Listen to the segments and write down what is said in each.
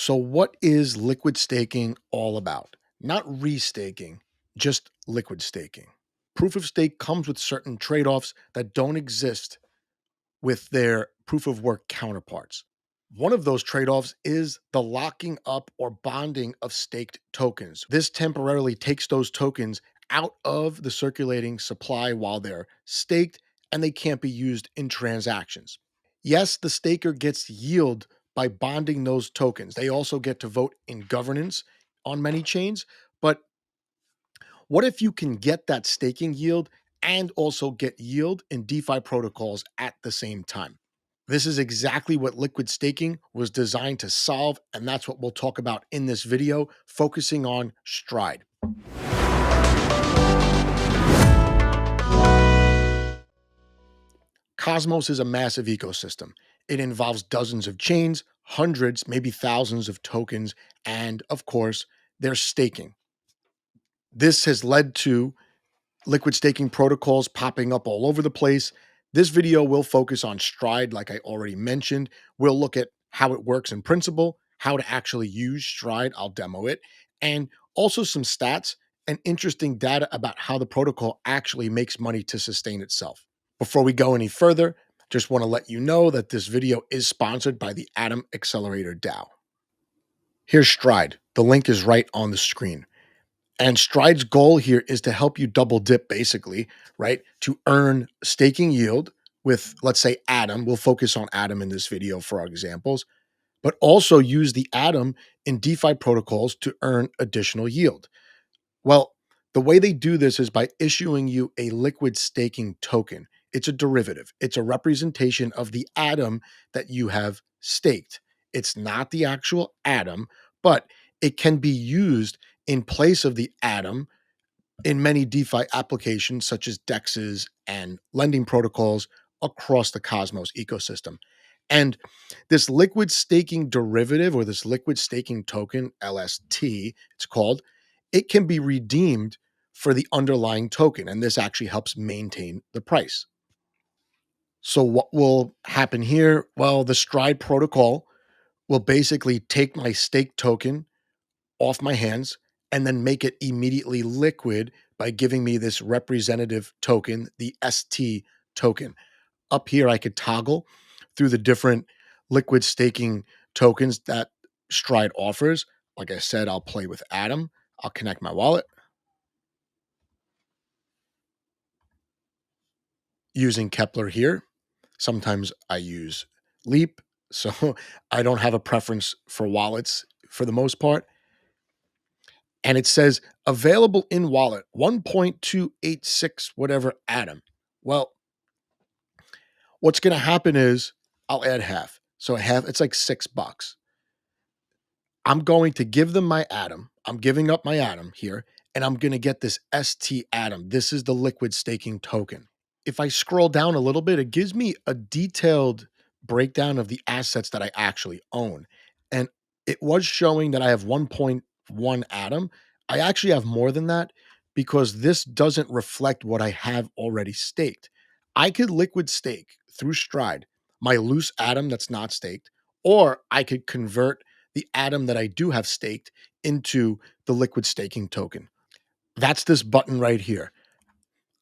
So, what is liquid staking all about? Not restaking, just liquid staking. Proof of stake comes with certain trade offs that don't exist with their proof of work counterparts. One of those trade offs is the locking up or bonding of staked tokens. This temporarily takes those tokens out of the circulating supply while they're staked and they can't be used in transactions. Yes, the staker gets yield by bonding those tokens. They also get to vote in governance on many chains. But what if you can get that staking yield and also get yield in DeFi protocols at the same time? This is exactly what liquid staking was designed to solve, and that's what we'll talk about in this video, focusing on Stride. Cosmos is a massive ecosystem. It involves dozens of chains, hundreds, maybe thousands of tokens, and of course, there's staking. This has led to liquid staking protocols popping up all over the place. This video will focus on Stride, like I already mentioned. We'll look at how it works in principle, how to actually use Stride. I'll demo it, and also some stats and interesting data about how the protocol actually makes money to sustain itself. Before we go any further, just want to let you know that this video is sponsored by the Atom Accelerator DAO. Here's Stride. The link is right on the screen. And Stride's goal here is to help you double dip, basically, right? To earn staking yield with, let's say, Atom. We'll focus on Atom in this video for our examples, but also use the Atom in DeFi protocols to earn additional yield. Well, the way they do this is by issuing you a liquid staking token. It's a derivative, it's a representation of the Atom that you have staked. It's not the actual Atom, but it can be used in place of the Atom in many DeFi applications, such as DEXs and lending protocols across the Cosmos ecosystem. And this liquid staking derivative or this liquid staking token, LST, it's called, it can be redeemed for the underlying token. And this actually helps maintain the price. So, what will happen here? Well, the Stride protocol will basically take my stake token off my hands and then make it immediately liquid by giving me this representative token, the ST token. Up here, I could toggle through the different liquid staking tokens that Stride offers. Like I said, I'll play with Atom. I'll connect my wallet using Kepler here. Sometimes I use Leap. So I don't have a preference for wallets for the most part. And it says available in wallet 1.286 whatever Atom. Well, what's going to happen is I'll add half. So half, it's like $6. I'm going to give them my Atom. I'm giving up my Atom here, and I'm going to get this ST Atom. This is the liquid staking token. If I scroll down a little bit, it gives me a detailed breakdown of the assets that I actually own. And it was showing that I have 1.1 Atom. I actually have more than that because this doesn't reflect what I have already staked. I could liquid stake through Stride my loose Atom that's not staked, or I could convert the Atom that I do have staked into the liquid staking token. That's this button right here.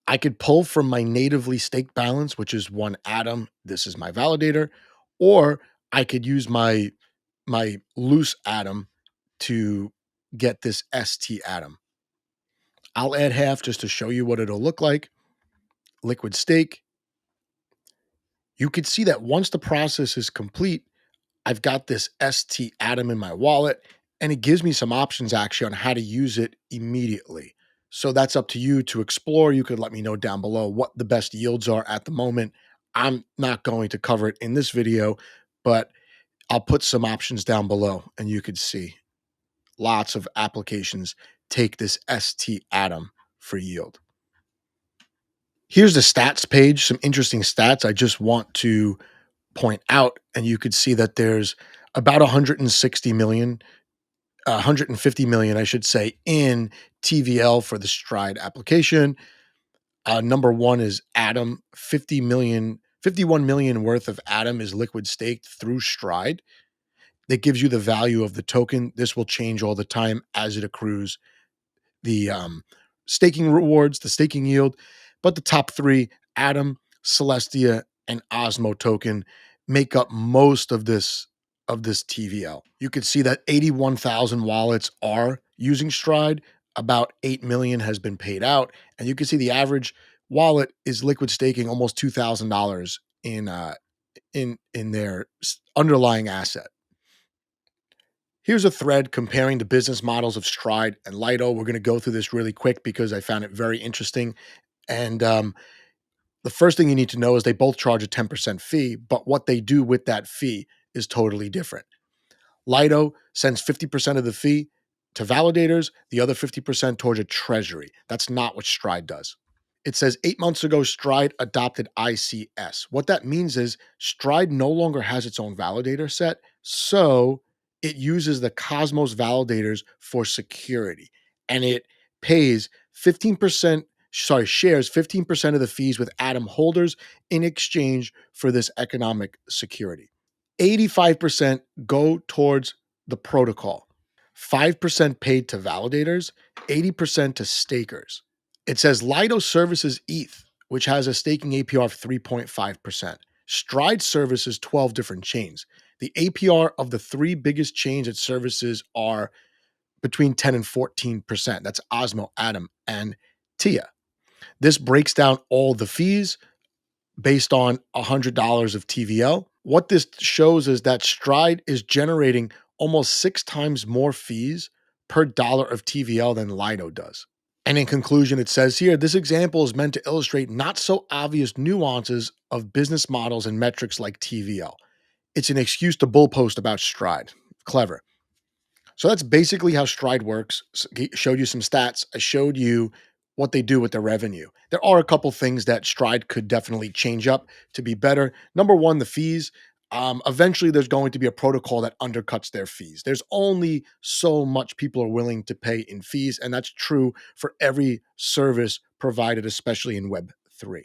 I could pull from my natively staked balance, which is one Atom. This is my validator, or I could use my loose Atom to get this ST Atom. I'll add half just to show you what it'll look like. Liquid stake. You could see that once the process is complete, I've got this ST Atom in my wallet, and it gives me some options actually on how to use it immediately. So that's up to you to explore. You could let me know down below what the best yields are at the moment. I'm not going to cover it in this video, but I'll put some options down below and you could see lots of applications take this ST Atom for yield. Here's the stats page, some interesting stats I just want to point out, and you could see that there's about 160 million 150 million, I should say, in TVL for the Stride application. Number one is Atom, 50 million, 51 million worth of Atom is liquid staked through Stride. that gives you the value of the token. This will change all the time as it accrues the staking rewards, the staking yield. But the top three, Atom, Celestia, and Osmo token, make up most of this TVL. You can see that 81,000 wallets are using Stride. About 8 million has been paid out, and you can see the average wallet is liquid staking almost $2,000 in their underlying asset. Here's a thread comparing the business models of Stride and LIDO. We're going to go through this really quick because I found it very interesting. And the first thing you need to know is they both charge a 10% fee, but what they do with that fee is totally different. LIDO sends 50% of the fee to validators, the other 50% towards a treasury. That's not what Stride does. It says 8 months ago, Stride adopted ICS. What that means is Stride no longer has its own validator set. So it uses the Cosmos validators for security. And it pays 15%, shares 15% of the fees with Atom holders in exchange for this economic security. 85% go towards the protocol, 5% paid to validators, 80% to stakers. It says Lido services ETH, which has a staking APR of 3.5%. Stride services 12 different chains. The APR of the three biggest chains it services are between 10 and 14%. That's Osmo, Atom, and Tia. This breaks down all the fees based on $100 of TVL. What this shows is that Stride is generating almost 6 times more fees per dollar of TVL than Lido does. And in conclusion, it says here, this example is meant to illustrate not so obvious nuances of business models and metrics like TVL. It's an excuse to bullpost about Stride. Clever. So that's basically how Stride works. Showed you some stats. I showed you what they do with their revenue. There are a couple things that Stride could definitely change up to be better. Number one, the fees. Eventually, there's going to be a protocol that undercuts their fees. There's only so much people are willing to pay in fees, and that's true for every service provided, especially in Web3.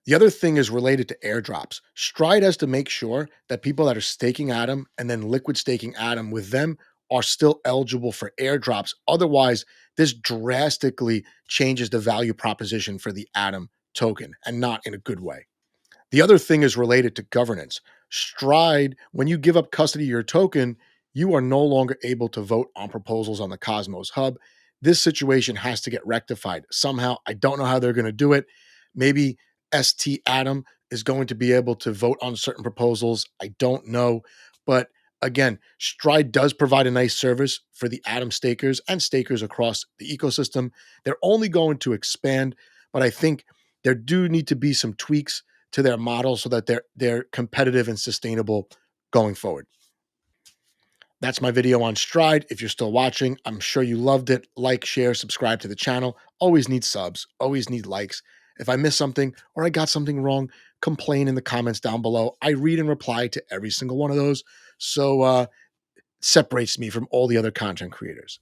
The other thing is related to airdrops. Stride has to make sure that people that are staking Atom and then liquid staking Atom with them are still eligible for airdrops. Otherwise, this drastically changes the value proposition for the Atom token and not in a good way. The other thing is related to governance. Stride, when you give up custody of your token, you are no longer able to vote on proposals on the Cosmos Hub. This situation has to get rectified somehow. I don't know how they're going to do it. Maybe ST Atom is going to be able to vote on certain proposals. I don't know. But again, Stride does provide a nice service for the Atom stakers and stakers across the ecosystem. They're only going to expand, but I think there do need to be some tweaks to their model so that they're competitive and sustainable going forward. That's my video on Stride. If you're still watching, I'm sure you loved it. Like, share, subscribe to the channel. Always need subs, always need likes. If I missed something or I got something wrong, complain in the comments down below. I read and reply to every single one of those. So separates me from all the other content creators.